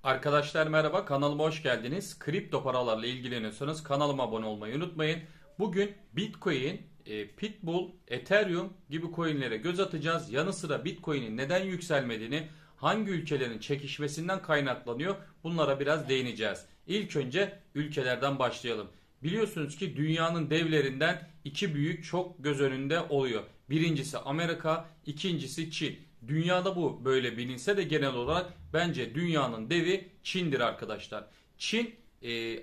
Arkadaşlar merhaba, kanalıma hoş geldiniz. Kripto paralarla ilgileniyorsanız kanalıma abone olmayı unutmayın. Bugün Bitcoin, Pitbull, Ethereum gibi coinlere göz atacağız. Yanı sıra Bitcoin'in neden yükselmediğini, hangi ülkelerin çekişmesinden kaynaklanıyor, bunlara biraz değineceğiz. İlk önce ülkelerden başlayalım. Biliyorsunuz ki dünyanın devlerinden iki büyük çok göz önünde oluyor. Birincisi Amerika, ikincisi Çin. Dünyada bu böyle bilinse de genel olarak bence dünyanın devi Çin'dir arkadaşlar. Çin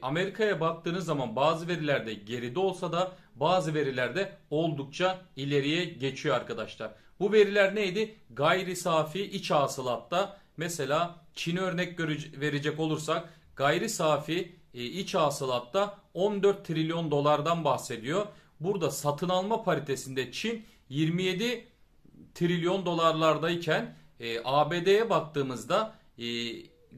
Amerika'ya baktığınız zaman bazı verilerde geride olsa da bazı verilerde oldukça ileriye geçiyor arkadaşlar. Bu veriler neydi? Gayri safi iç hasılatta mesela Çin'e örnek verecek olursak gayri safi iç hasılatta 14 trilyon dolardan bahsediyor. Burada satın alma paritesinde Çin 27 trilyon dolarlardayken ABD'ye baktığımızda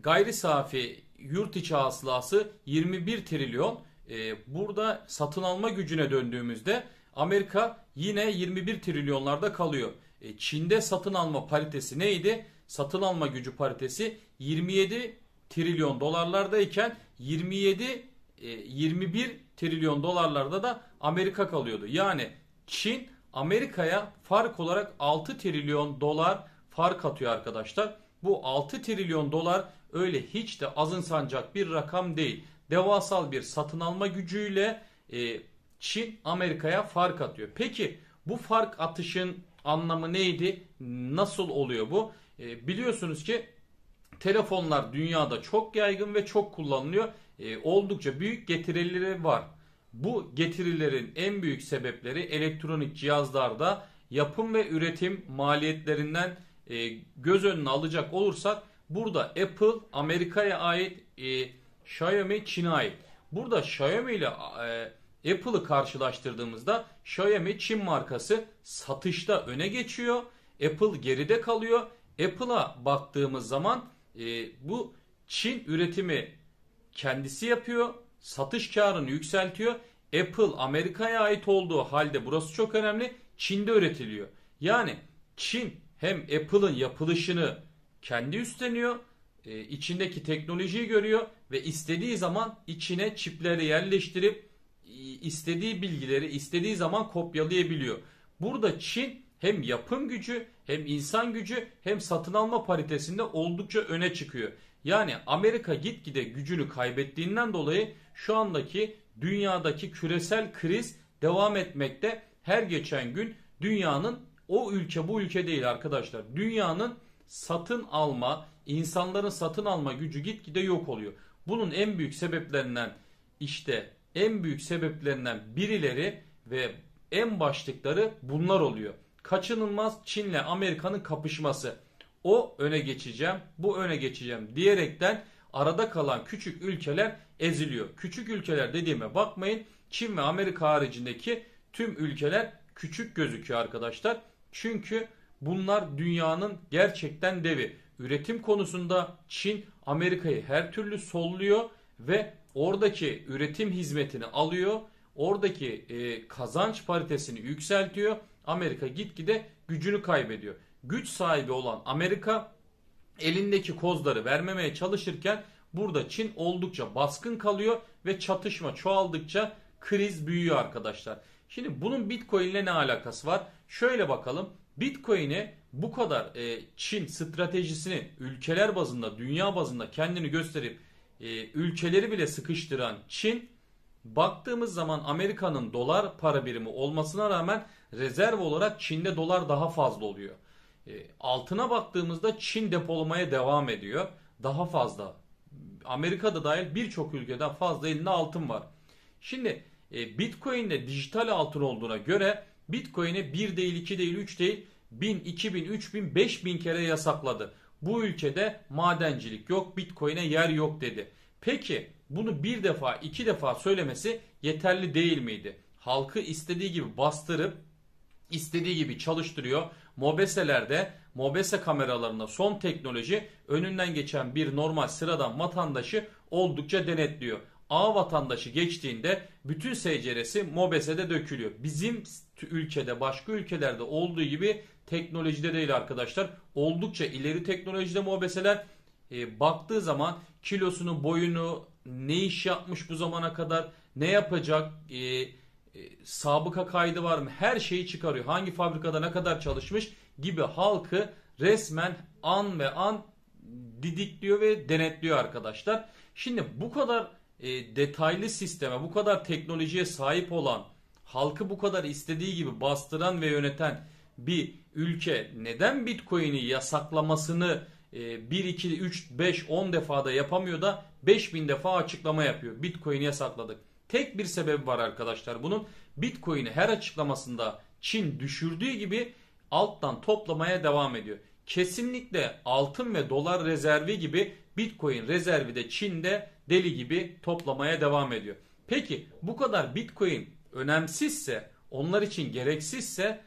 gayri safi yurt içi hasılası 21 trilyon. Burada satın alma gücüne döndüğümüzde Amerika yine 21 trilyonlarda kalıyor. Çin'de satın alma paritesi neydi? Satın alma gücü paritesi 27 trilyon dolarlardayken 21 trilyon dolarlarda da Amerika kalıyordu. Yani Çin Amerika'ya fark olarak 6 trilyon dolar fark atıyor arkadaşlar. Bu 6 trilyon dolar öyle hiç de azımsanacak bir rakam değil. Devasal bir satın alma gücüyle Çin Amerika'ya fark atıyor. Peki bu fark atışın anlamı neydi? Nasıl oluyor bu? Biliyorsunuz ki telefonlar dünyada çok yaygın ve çok kullanılıyor. Oldukça büyük getirileri var. Bu getirilerin en büyük sebepleri elektronik cihazlarda yapım ve üretim maliyetlerinden göz önüne alacak olursak burada Apple Amerika'ya ait, Xiaomi Çin'e ait. Burada Xiaomi ile Apple'ı karşılaştırdığımızda Xiaomi Çin markası satışta öne geçiyor. Apple geride kalıyor. Apple'a baktığımız zaman bu Çin üretimi kendisi yapıyor. Satış karını yükseltiyor. Apple Amerika'ya ait olduğu halde burası çok önemli. Çin'de üretiliyor. Yani Çin hem Apple'ın yapılışını kendi üstleniyor, içindeki teknolojiyi görüyor ve istediği zaman içine çipleri yerleştirip istediği bilgileri istediği zaman kopyalayabiliyor. Burada Çin hem yapım gücü hem insan gücü hem satın alma paritesinde oldukça öne çıkıyor. Yani Amerika gitgide gücünü kaybettiğinden dolayı şu andaki dünyadaki küresel kriz devam etmekte. Her geçen gün dünyanın o ülke bu ülke değil arkadaşlar. Dünyanın satın alma, insanların satın alma gücü gitgide yok oluyor. Bunun en büyük sebeplerinden birileri ve en başlıkları bunlar oluyor. Kaçınılmaz Çin'le Amerika'nın kapışması. O öne geçeceğim, bu öne geçeceğim diyerekten arada kalan küçük ülkeler eziliyor. Küçük ülkeler dediğime bakmayın. Çin ve Amerika haricindeki tüm ülkeler küçük gözüküyor arkadaşlar. Çünkü bunlar dünyanın gerçekten devi. Üretim konusunda Çin Amerika'yı her türlü solluyor ve oradaki üretim hizmetini alıyor. Oradaki kazanç paritesini yükseltiyor. Amerika gitgide gücünü kaybediyor. Güç sahibi olan Amerika elindeki kozları vermemeye çalışırken burada Çin oldukça baskın kalıyor ve çatışma çoğaldıkça kriz büyüyor arkadaşlar. Şimdi bunun Bitcoin ile ne alakası var? Şöyle bakalım. Bitcoin'e bu kadar Çin stratejisini ülkeler bazında, dünya bazında kendini gösterip ülkeleri bile sıkıştıran Çin, baktığımız zaman Amerika'nın dolar para birimi olmasına rağmen rezerv olarak Çin'de dolar daha fazla oluyor. Altına baktığımızda Çin depolamaya devam ediyor. Daha fazla. Amerika'da dahil birçok ülkeden fazla elinde altın var. Şimdi Bitcoin'de dijital altın olduğuna göre Bitcoin'e 1 değil, 2 değil, 3 değil 1000, 2000, 3000, 5000 kere yasakladı. Bu ülkede madencilik yok, Bitcoin'e yer yok dedi. Peki bunu bir defa, iki defa söylemesi yeterli değil miydi? Halkı istediği gibi bastırıp istediği gibi çalıştırıyor. Mobeselerde, mobese kameralarında son teknoloji önünden geçen bir normal sıradan vatandaşı oldukça denetliyor. A vatandaşı geçtiğinde bütün SCR'si mobesede dökülüyor. Bizim ülkede, başka ülkelerde olduğu gibi teknolojide değil arkadaşlar. Oldukça ileri teknolojide mobeseler. baktığı zaman kilosunu, boyunu, ne iş yapmış bu zamana kadar, ne yapacak, sabıka kaydı var mı, her şeyi çıkarıyor. Hangi fabrikada ne kadar çalışmış gibi halkı resmen an ve an didikliyor ve denetliyor arkadaşlar. Şimdi bu kadar detaylı sisteme, bu kadar teknolojiye sahip olan, halkı bu kadar istediği gibi bastıran ve yöneten bir ülke neden Bitcoin'i yasaklamasını 1, 2, 3, 5, 10 defada yapamıyor da 5000 defa açıklama yapıyor. Bitcoin'i yasakladık. Tek bir sebebi var arkadaşlar bunun. Bitcoin'i her açıklamasında Çin düşürdüğü gibi alttan toplamaya devam ediyor. Kesinlikle altın ve dolar rezervi gibi Bitcoin rezervi de Çin'de deli gibi toplamaya devam ediyor. Peki bu kadar Bitcoin önemsizse, onlar için gereksizse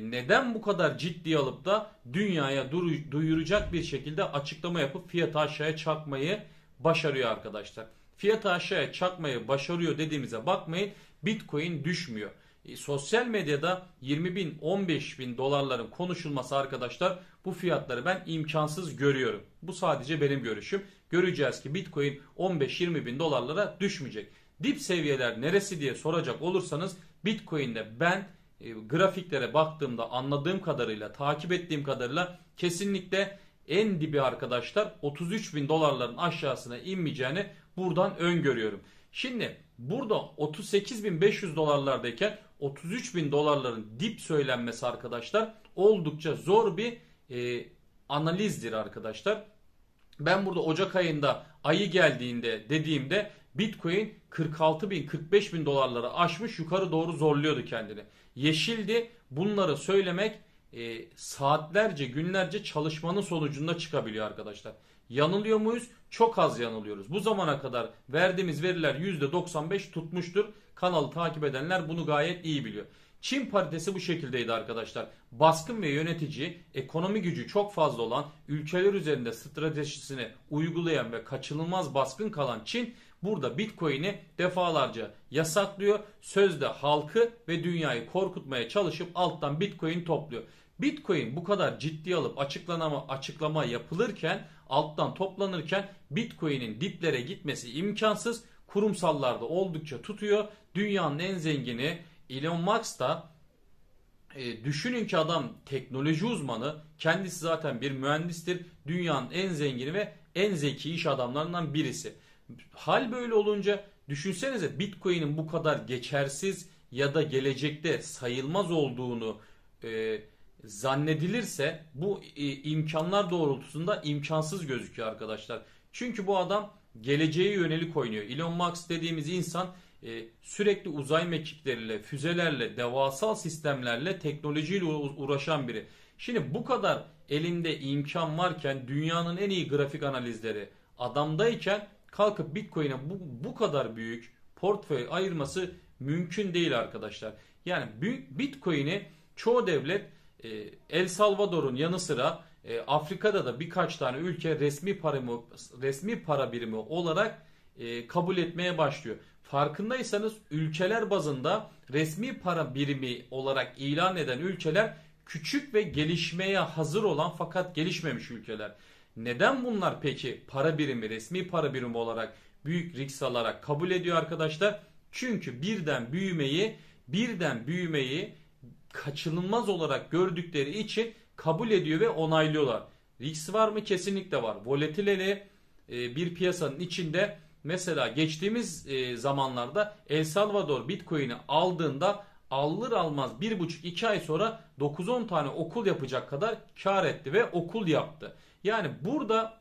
neden bu kadar ciddiye alıp da dünyaya duyuracak bir şekilde açıklama yapıp fiyatı aşağıya çakmayı başarıyor arkadaşlar? Fiyatı aşağıya çakmayı başarıyor dediğimize bakmayın, Bitcoin düşmüyor. Sosyal medyada 20 bin 15 bin dolarların konuşulması arkadaşlar, bu fiyatları ben imkansız görüyorum. Bu sadece benim görüşüm. Göreceğiz ki Bitcoin 15-20 bin dolarlara düşmeyecek. Dip seviyeler neresi diye soracak olursanız, Bitcoin'de ben grafiklere baktığımda anladığım kadarıyla, takip ettiğim kadarıyla kesinlikle en dibi arkadaşlar 33 bin dolarların aşağısına inmeyeceğini buradan öngörüyorum. Şimdi burada 38.500 dolarlardayken 33 bin dolarların dip söylenmesi arkadaşlar oldukça zor bir analizdir arkadaşlar. Ben burada Ocak ayında ayı geldiğinde dediğimde Bitcoin 46 bin 45 bin dolarları aşmış, yukarı doğru zorluyordu kendini. Yeşildi, bunları söylemek saatlerce günlerce çalışmanın sonucunda çıkabiliyor arkadaşlar. Yanılıyor muyuz? Çok az yanılıyoruz. Bu zamana kadar verdiğimiz veriler %95 tutmuştur. Kanalı takip edenler bunu gayet iyi biliyor. Çin paritesi bu şekildeydi arkadaşlar. Baskın ve yönetici, ekonomi gücü çok fazla olan, ülkeler üzerinde stratejisini uygulayan ve kaçınılmaz baskın kalan Çin burada Bitcoin'i defalarca yasaklıyor. Sözde halkı ve dünyayı korkutmaya çalışıp alttan Bitcoin topluyor. Bitcoin bu kadar ciddiye alıp açıklama yapılırken, alttan toplanırken Bitcoin'in diplere gitmesi imkansız. Kurumsallarda oldukça tutuyor. Dünyanın en zengini Elon Musk da düşünün ki adam teknoloji uzmanı, kendisi zaten bir mühendistir. Dünyanın en zengini ve en zeki iş adamlarından birisi. Hal böyle olunca düşünsenize, Bitcoin'in bu kadar geçersiz ya da gelecekte sayılmaz olduğunu zannedilirse bu imkanlar doğrultusunda imkansız gözüküyor arkadaşlar. Çünkü bu adam geleceğe yönelik oynuyor. Elon Musk dediğimiz insan sürekli uzay mekikleriyle, füzelerle, devasal sistemlerle, teknolojiyle uğraşan biri. Şimdi bu kadar elinde imkan varken, dünyanın en iyi grafik analizleri adamdayken kalkıp Bitcoin'e bu kadar büyük portföy ayırması mümkün değil arkadaşlar. Yani Bitcoin'i çoğu devlet El Salvador'un yanı sıra Afrika'da da birkaç tane ülke resmi para birimi olarak kabul etmeye başlıyor. Farkındaysanız ülkeler bazında resmi para birimi olarak ilan eden ülkeler küçük ve gelişmeye hazır olan fakat gelişmemiş ülkeler. Neden bunlar peki para birimi, resmi para birimi olarak büyük risk alarak kabul ediyor arkadaşlar? Çünkü birden büyümeyi kaçınılmaz olarak gördükleri için kabul ediyor ve onaylıyorlar. Risk var mı? Kesinlikle var. Volatileli bir piyasanın içinde mesela geçtiğimiz zamanlarda El Salvador Bitcoin'i aldığında alır almaz 1,5-2 ay sonra 9-10 tane okul yapacak kadar kar etti ve okul yaptı. Yani burada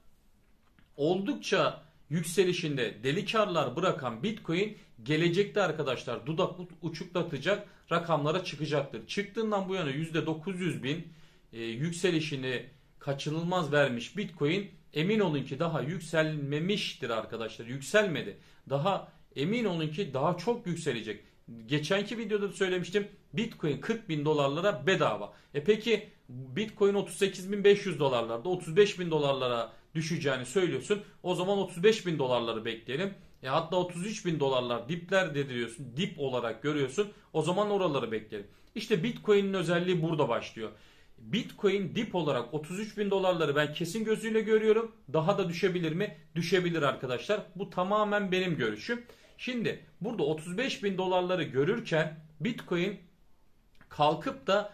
oldukça yükselişinde deli karlar bırakan Bitcoin gelecekte arkadaşlar dudak uçuklatacak rakamlara çıkacaktır. Çıktığından bu yana %900 bin yükselişini kaçınılmaz vermiş Bitcoin, emin olun ki daha yükselmemiştir arkadaşlar. Yükselmedi. Daha emin olun ki daha çok yükselecek. Geçenki videoda da söylemiştim. Bitcoin 40 bin dolarlara bedava. Peki Bitcoin 38.500 dolarlarda, 35 bin dolarlara düşeceğini söylüyorsun. O zaman 35 bin dolarları bekleyelim. Hatta 33 bin dolarlar dipler diyorsun. Dip olarak görüyorsun. O zaman oraları bekleyelim. İşte Bitcoin'in özelliği burada başlıyor. Bitcoin dip olarak 33 bin dolarları ben kesin gözüyle görüyorum. Daha da düşebilir mi? Düşebilir arkadaşlar. Bu tamamen benim görüşüm. Şimdi burada 35 bin dolarları görürken Bitcoin kalkıp da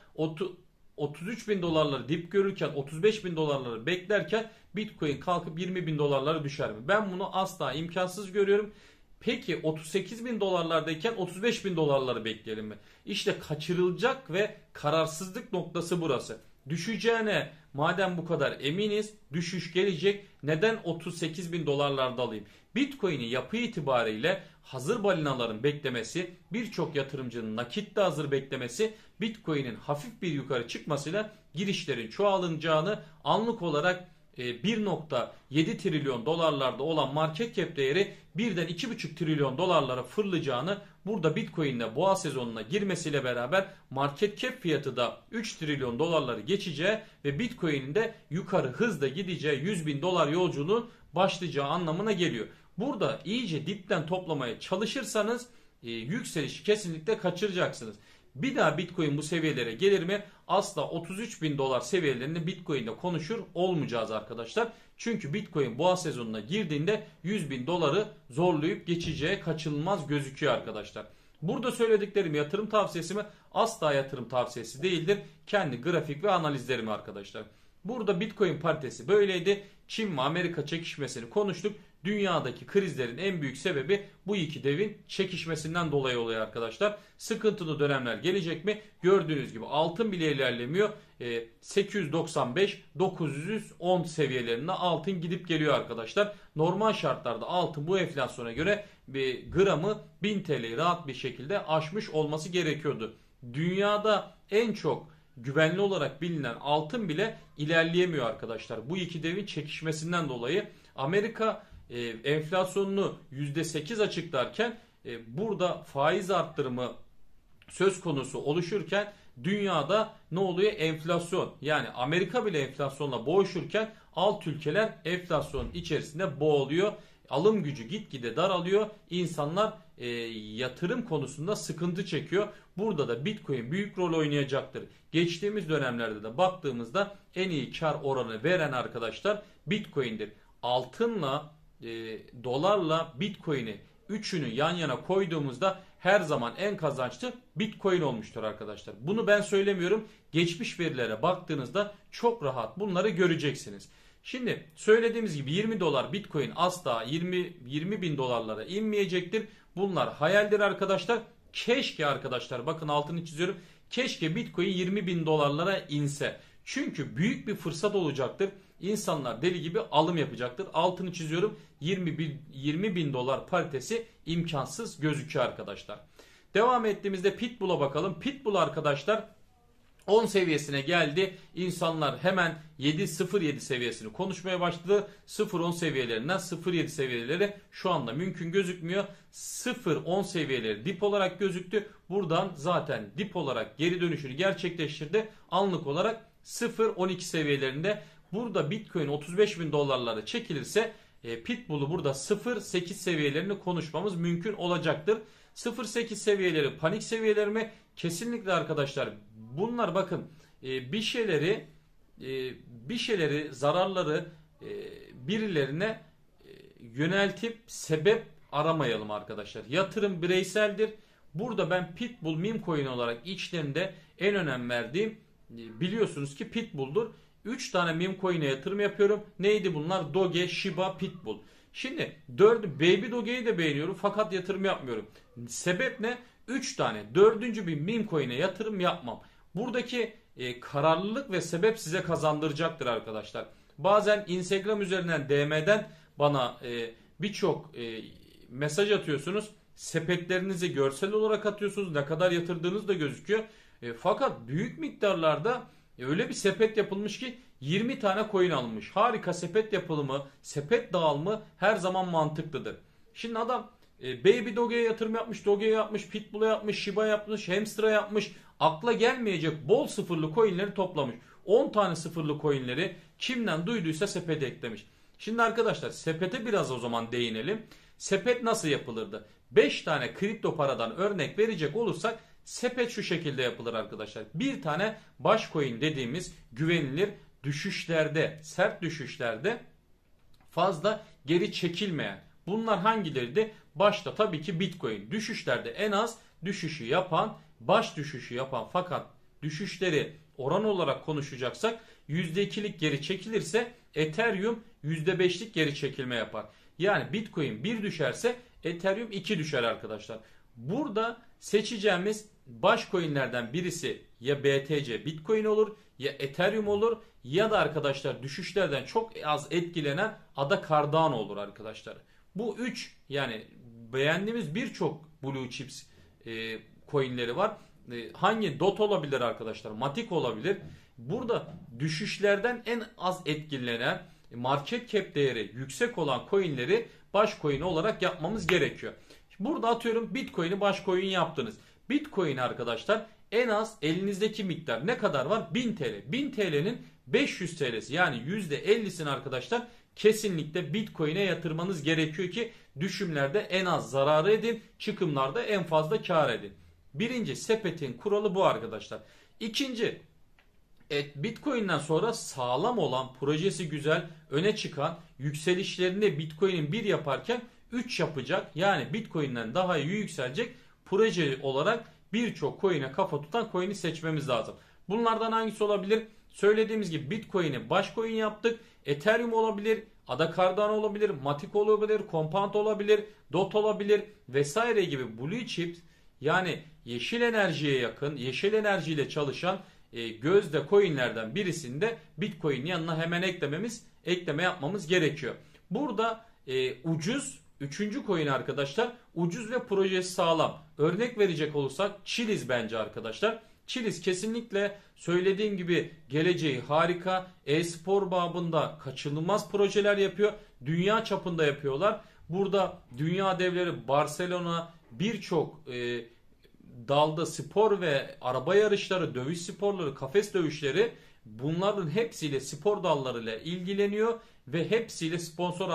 33 bin dolarları dip görürken 35 bin dolarları beklerken Bitcoin kalkıp 20 bin dolarlara düşer mi? Ben bunu asla imkansız görüyorum. Peki 38 bin dolarlardayken 35 bin dolarları bekleyelim mi? İşte kaçırılacak ve kararsızlık noktası burası. Düşeceğine madem bu kadar eminiz, düşüş gelecek, neden 38 bin dolarlarda alayım? Bitcoin'in yapı itibariyle hazır balinaların beklemesi, birçok yatırımcının nakitte hazır beklemesi, Bitcoin'in hafif bir yukarı çıkmasıyla girişlerin çoğalacağını, anlık olarak 1.7 trilyon dolarlarda olan market cap değeri birden 2.5 trilyon dolarlara fırlayacağını, burada Bitcoin'le boğa sezonuna girmesiyle beraber market cap fiyatı da 3 trilyon dolarları geçeceği ve Bitcoin'in de yukarı hızla gideceği 100 bin dolar yolculuğu başlayacağı anlamına geliyor. Burada iyice dipten toplamaya çalışırsanız yükselişi kesinlikle kaçıracaksınız. Bir daha Bitcoin bu seviyelere gelir mi? Asla 33 bin dolar seviyelerini Bitcoin'de konuşur olmayacağız arkadaşlar. Çünkü Bitcoin boğa sezonuna girdiğinde 100 bin doları zorlayıp geçeceği kaçınılmaz gözüküyor arkadaşlar. Burada söylediklerim yatırım tavsiyesi mi? Asla yatırım tavsiyesi değildir. Kendi grafik ve analizlerim arkadaşlar. Burada Bitcoin paritesi böyleydi. Çin ve Amerika çekişmesini konuştuk. Dünyadaki krizlerin en büyük sebebi bu iki devin çekişmesinden dolayı oluyor arkadaşlar. Sıkıntılı dönemler gelecek mi? Gördüğünüz gibi altın bile ilerlemiyor. 895-910 seviyelerine altın gidip geliyor arkadaşlar. Normal şartlarda altın bu enflasyona göre bir gramı 1000 TL'yi rahat bir şekilde aşmış olması gerekiyordu. Dünyada en çok güvenli olarak bilinen altın bile ilerleyemiyor arkadaşlar. Bu iki devin çekişmesinden dolayı Amerika enflasyonunu %8 açıklarken burada faiz arttırımı söz konusu oluşurken dünyada ne oluyor? Enflasyon, yani Amerika bile enflasyonla boğuşurken alt ülkeler enflasyonun içerisinde boğuluyor. Alım gücü gitgide daralıyor. İnsanlar yatırım konusunda sıkıntı çekiyor. Burada da Bitcoin büyük rol oynayacaktır. Geçtiğimiz dönemlerde de baktığımızda en iyi kar oranı veren arkadaşlar Bitcoin'dir. Altınla dolarla Bitcoin'i üçünü yan yana koyduğumuzda her zaman en kazançlı Bitcoin olmuştur arkadaşlar. Bunu ben söylemiyorum. Geçmiş verilere baktığınızda çok rahat bunları göreceksiniz. Şimdi söylediğimiz gibi 20 dolar Bitcoin asla 20 bin dolarlara inmeyecektir. Bunlar hayaldir arkadaşlar. Keşke arkadaşlar, bakın altını çiziyorum. Keşke Bitcoin 20 bin dolarlara inse. Çünkü büyük bir fırsat olacaktır. İnsanlar deli gibi alım yapacaktır. Altını çiziyorum. 20 bin dolar paritesi imkansız gözüküyor arkadaşlar. Devam ettiğimizde Pitbull'a bakalım. Pitbull arkadaşlar 10 seviyesine geldi. İnsanlar hemen 7.07 seviyesini konuşmaya başladı. 0.10 seviyelerinden 0.7 seviyeleri şu anda mümkün gözükmüyor. 0.10 seviyeleri dip olarak gözüktü. Buradan zaten dip olarak geri dönüşünü gerçekleştirdi. Anlık olarak 0.12 seviyelerinde. Burada Bitcoin 35 bin dolarlara çekilirse Pitbull'u burada 0.8 seviyelerini konuşmamız mümkün olacaktır. 0.8 seviyeleri panik seviyeleri mi? Kesinlikle arkadaşlar. Bunlar bakın bir şeyleri zararları birilerine yöneltip sebep aramayalım arkadaşlar. Yatırım bireyseldir. Burada ben Pitbull meme coin olarak içlerinde en önem verdiğim biliyorsunuz ki Pitbull'dur. 3 tane meme coin'e yatırım yapıyorum. Neydi bunlar? Doge, Shiba, Pitbull. Şimdi Baby Doge'yi de beğeniyorum fakat yatırım yapmıyorum. Sebep ne? 3 tane. 4. bir meme coin'e yatırım yapmam. Buradaki kararlılık ve sebep size kazandıracaktır arkadaşlar. Bazen Instagram üzerinden DM'den bana birçok mesaj atıyorsunuz. Sepetlerinizi görsel olarak atıyorsunuz. Ne kadar yatırdığınız da gözüküyor. Fakat büyük miktarlarda öyle bir sepet yapılmış ki 20 tane coin alınmış. Harika, sepet yapılımı, sepet dağılımı her zaman mantıklıdır. Şimdi adam Baby Doge'ye yatırım yapmış, Doge'ye yapmış, Pitbull'a yapmış, Shiba yapmış, Hamster'a yapmış. Akla gelmeyecek bol sıfırlı coinleri toplamış. 10 tane sıfırlı coinleri kimden duyduysa sepete eklemiş. Şimdi arkadaşlar sepete biraz o zaman değinelim. Sepet nasıl yapılırdı? 5 tane kripto paradan örnek verecek olursak Sepet şu şekilde yapılır arkadaşlar. Bir tane baş coin dediğimiz güvenilir, düşüşlerde, sert düşüşlerde fazla geri çekilmeyen. Bunlar hangileriydi? Başta tabii ki Bitcoin. Düşüşlerde en az düşüşü yapan, baş düşüşü yapan, fakat düşüşleri oran olarak konuşacaksak %2'lik geri çekilirse Ethereum %5'lik geri çekilme yapar. Yani Bitcoin 1 düşerse Ethereum 2 düşer arkadaşlar. Burada seçeceğimiz baş coinlerden birisi ya BTC Bitcoin olur, ya Ethereum olur, ya da arkadaşlar düşüşlerden çok az etkilenen ADA Cardano olur arkadaşlar. Bu 3 yani beğendiğimiz birçok Blue Chips coinleri var. Hangi DOT olabilir arkadaşlar? Matic olabilir. Burada düşüşlerden en az etkilenen, market cap değeri yüksek olan coinleri baş coin olarak yapmamız gerekiyor. Burada atıyorum Bitcoin'i baş coin yaptınız. Bitcoin arkadaşlar en az elinizdeki miktar ne kadar var? 1000 TL. 1000 TL'nin 500 TL'si yani %50'sini arkadaşlar kesinlikle Bitcoin'e yatırmanız gerekiyor ki düşümlerde en az zararı edin, çıkımlarda en fazla kar edin. Birinci sepetin kuralı bu arkadaşlar. İkinci, Bitcoin'den sonra sağlam olan, projesi güzel, öne çıkan, yükselişlerini Bitcoin'in 1 yaparken 3 yapacak. Yani Bitcoin'den daha iyi yükselecek proje olarak birçok coin'e kafa tutan coin'i seçmemiz lazım. Bunlardan hangisi olabilir? Söylediğimiz gibi Bitcoin'i baş coin yaptık. Ethereum olabilir, ADA Cardano olabilir, Matic olabilir, Compound olabilir, DOT olabilir vesaire gibi Blue Chips yani yeşil enerjiye yakın, yeşil enerjiyle çalışan gözde coinlerden birisinde Bitcoin yanına hemen ekleme yapmamız gerekiyor. Burada ucuz, üçüncü coin arkadaşlar, ucuz ve projesi sağlam. Örnek verecek olursak Chiliz bence arkadaşlar. Chiliz kesinlikle söylediğim gibi geleceği harika. E-spor babında kaçınılmaz projeler yapıyor. Dünya çapında yapıyorlar. Burada dünya devleri Barcelona birçok dalda spor ve araba yarışları, dövüş sporları, kafes dövüşleri bunların hepsiyle spor dallarıyla ilgileniyor ve hepsiyle sponsor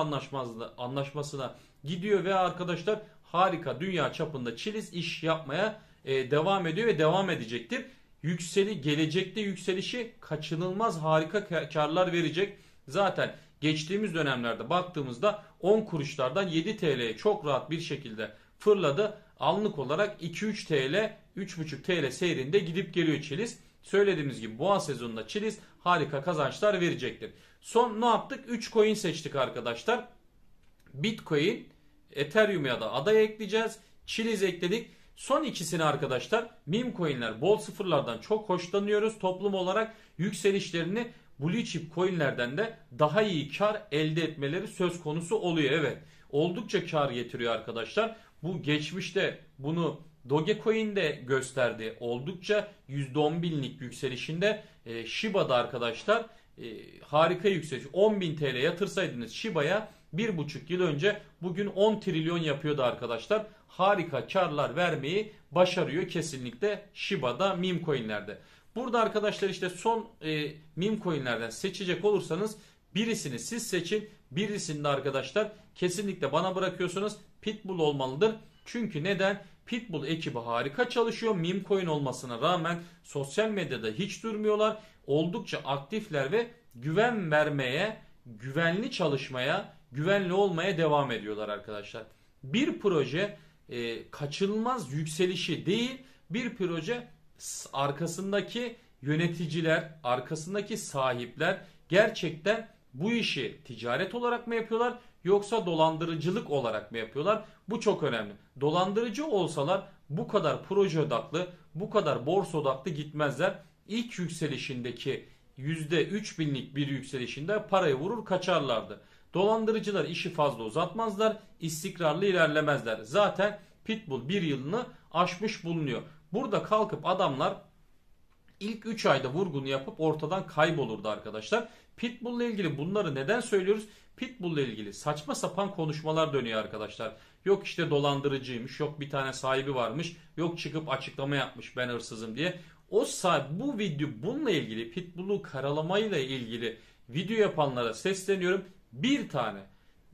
anlaşmasına gidiyor ve arkadaşlar harika dünya çapında Chiliz iş yapmaya devam ediyor ve devam edecektir. Gelecekte yükselişi kaçınılmaz harika karlar verecek. Zaten geçtiğimiz dönemlerde baktığımızda 10 kuruşlardan 7 TL'ye çok rahat bir şekilde fırladı. Anlık olarak 2-3 TL, 3,5 TL seyrinde gidip geliyor Chiliz. Söylediğimiz gibi boğa sezonunda Chiliz harika kazançlar verecektir. Son ne yaptık? 3 coin seçtik arkadaşlar. Bitcoin, Ethereum ya da ADA'ya ekleyeceğiz. Chiliz ekledik. Son ikisini arkadaşlar meme coinler, bol sıfırlardan çok hoşlanıyoruz. Toplum olarak yükselişlerini blue chip coinlerden de daha iyi kar elde etmeleri söz konusu oluyor. Evet, oldukça kar getiriyor arkadaşlar. Bu geçmişte bunu Dogecoin de gösterdi. Oldukça %10 binlik yükselişinde Shiba'da arkadaşlar harika yükseliş. 10.000 TL yatırsaydınız Shiba'ya 1,5 yıl önce bugün 10 trilyon yapıyordu arkadaşlar. Harika karlar vermeyi başarıyor kesinlikle Shiba'da meme coinlerde. Burada arkadaşlar işte son meme coinlerden seçecek olursanız birisini siz seçin. Birisini de arkadaşlar kesinlikle bana bırakıyorsunuz. Pitbull olmalıdır. Çünkü neden? Pitbull ekibi harika çalışıyor. Meme coin olmasına rağmen sosyal medyada hiç durmuyorlar. Oldukça aktifler ve güven vermeye, güvenli çalışmaya, güvenli olmaya devam ediyorlar arkadaşlar. Bir proje kaçınılmaz yükselişi değil, bir proje arkasındaki yöneticiler, arkasındaki sahipler gerçekten bu işi ticaret olarak mı yapıyorlar yoksa dolandırıcılık olarak mı yapıyorlar? Bu çok önemli. Dolandırıcı olsalar bu kadar proje odaklı, bu kadar borsa odaklı gitmezler. İlk yükselişindeki %3000'lik bir yükselişinde parayı vurur kaçarlardı. Dolandırıcılar işi fazla uzatmazlar, istikrarlı ilerlemezler. Zaten Pitbull 1 yılını aşmış bulunuyor. Burada kalkıp adamlar ilk 3 ayda vurgunu yapıp ortadan kaybolurdu arkadaşlar. Pitbull'la ilgili bunları neden söylüyoruz? Pitbull'la ilgili saçma sapan konuşmalar dönüyor arkadaşlar. Yok işte dolandırıcıymış, yok bir tane sahibi varmış, yok çıkıp açıklama yapmış ben hırsızım diye. Bu video bununla ilgili Pitbull'u karalamayla ilgili video yapanlara sesleniyorum. Bir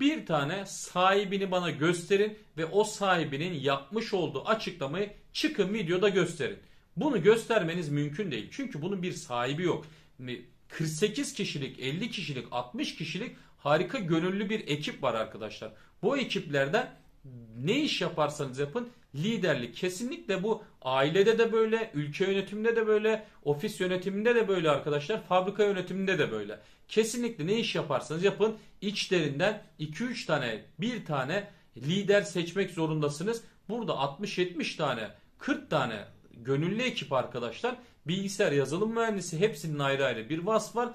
Bir tane sahibini bana gösterin ve o sahibinin yapmış olduğu açıklamayı çıkın videoda gösterin. Bunu göstermeniz mümkün değil. Çünkü bunun bir sahibi yok. 48 kişilik, 50 kişilik, 60 kişilik harika gönüllü bir ekip var arkadaşlar. Bu ekiplerden ne iş yaparsanız yapın liderlik kesinlikle bu ailede de böyle, ülke yönetiminde de böyle, ofis yönetiminde de böyle arkadaşlar, fabrika yönetiminde de böyle. Kesinlikle ne iş yaparsanız yapın içlerinden 2-3 tane, bir tane lider seçmek zorundasınız. Burada 60-70 tane, 40 tane gönüllü ekip arkadaşlar, bilgisayar yazılım mühendisi, hepsinin ayrı ayrı bir vasf var.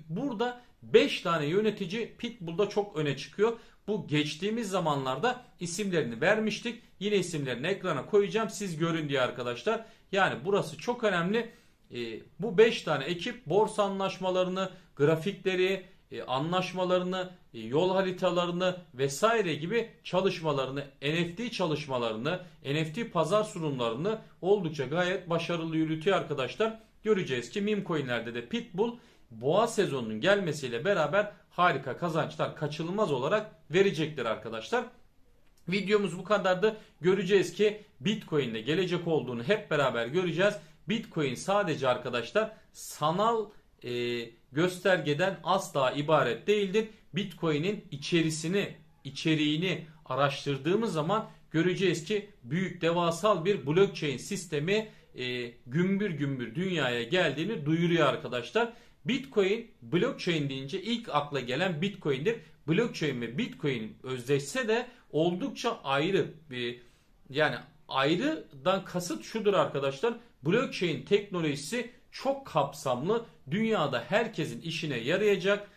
Burada 5 tane yönetici Pitbull'da çok öne çıkıyor. Bu geçtiğimiz zamanlarda isimlerini vermiştik. Yine isimlerini ekrana koyacağım siz görün diye arkadaşlar. Yani burası çok önemli. Bu 5 tane ekip borsa anlaşmalarını, grafikleri, anlaşmalarını, yol haritalarını vesaire gibi çalışmalarını, NFT çalışmalarını, NFT pazar sunumlarını oldukça gayet başarılı yürütüyor arkadaşlar. Göreceğiz ki meme coinlerde de Pitbull boğa sezonunun gelmesiyle beraber harika kazançlar kaçınılmaz olarak verecektir arkadaşlar. Videomuz bu kadardı. Göreceğiz ki Bitcoin'de gelecek olduğunu hep beraber göreceğiz. Bitcoin sadece arkadaşlar sanal göstergeden asla ibaret değildir. Bitcoin'in içeriğini araştırdığımız zaman göreceğiz ki büyük devasal bir blockchain sistemi gümbür gümbür dünyaya geldiğini duyuruyor arkadaşlar. Bitcoin, blockchain deyince ilk akla gelen Bitcoin'dir. Blockchain ve Bitcoin özdeşse de oldukça ayrı bir, yani ayrıdan kasıt şudur arkadaşlar. Blockchain teknolojisi çok kapsamlı, dünyada herkesin işine yarayacak.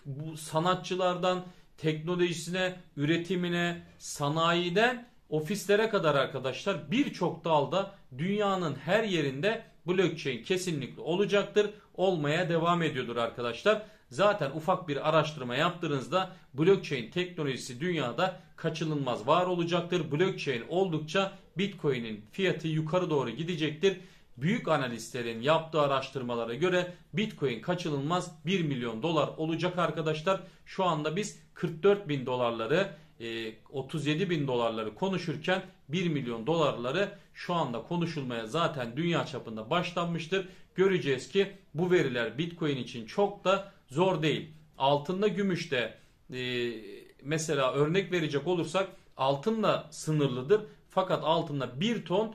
Bu sanatçılardan teknolojisine, üretimine, sanayiden ofislere kadar arkadaşlar birçok dalda dünyanın her yerinde blockchain kesinlikle olacaktır. Olmaya devam ediyordur arkadaşlar. Zaten ufak bir araştırma yaptığınızda blockchain teknolojisi dünyada kaçınılmaz var olacaktır. Blockchain oldukça Bitcoin'in fiyatı yukarı doğru gidecektir. Büyük analistlerin yaptığı araştırmalara göre Bitcoin kaçınılmaz 1 milyon dolar olacak arkadaşlar. Şu anda biz 44 bin dolarları 37 bin dolarları konuşurken 1 milyon dolarları şu anda konuşulmaya zaten dünya çapında başlanmıştır. Göreceğiz ki bu veriler Bitcoin için çok da zor değil. Altında, gümüşte mesela örnek verecek olursak altınla sınırlıdır. Fakat altında 1 ton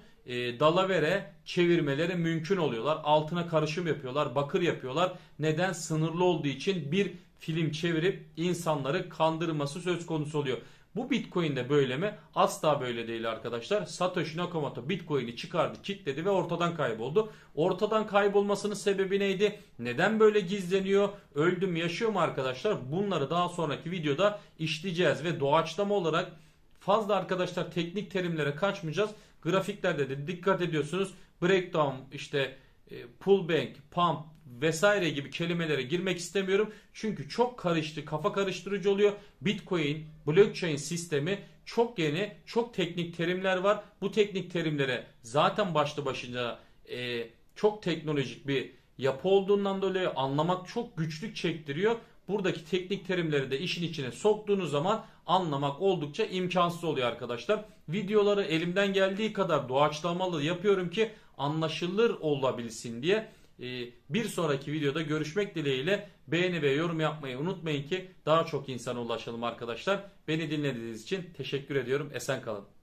dalavere çevirmeleri mümkün oluyorlar. Altına karışım yapıyorlar, bakır yapıyorlar. Neden? Sınırlı olduğu için bir film çevirip insanları kandırması söz konusu oluyor. Bu Bitcoin'de böyle mi? Asla böyle değil arkadaşlar. Satoshi Nakamoto Bitcoin'i çıkardı, kilitledi ve ortadan kayboldu. Ortadan kaybolmasının sebebi neydi? Neden böyle gizleniyor? Öldü mü, yaşıyor mu arkadaşlar? Bunları daha sonraki videoda işleyeceğiz ve doğaçlama olarak fazla arkadaşlar teknik terimlere kaçmayacağız. Grafiklerde de dikkat ediyorsunuz. Breakdown, işte pullback, pump vesaire gibi kelimelere girmek istemiyorum. Çünkü çok karıştı, kafa karıştırıcı oluyor. Bitcoin, blockchain sistemi çok yeni, çok teknik terimler var. Bu teknik terimlere zaten başlı başına çok teknolojik bir yapı olduğundan dolayı anlamak çok güçlük çektiriyor. Buradaki teknik terimleri de işin içine soktuğunuz zaman anlamak oldukça imkansız oluyor arkadaşlar. Videoları elimden geldiği kadar doğaçlamalı yapıyorum ki anlaşılır olabilsin diye. Bir sonraki videoda görüşmek dileğiyle, beğeni ve yorum yapmayı unutmayın ki daha çok insana ulaşalım arkadaşlar. Beni dinlediğiniz için teşekkür ediyorum. Esen kalın.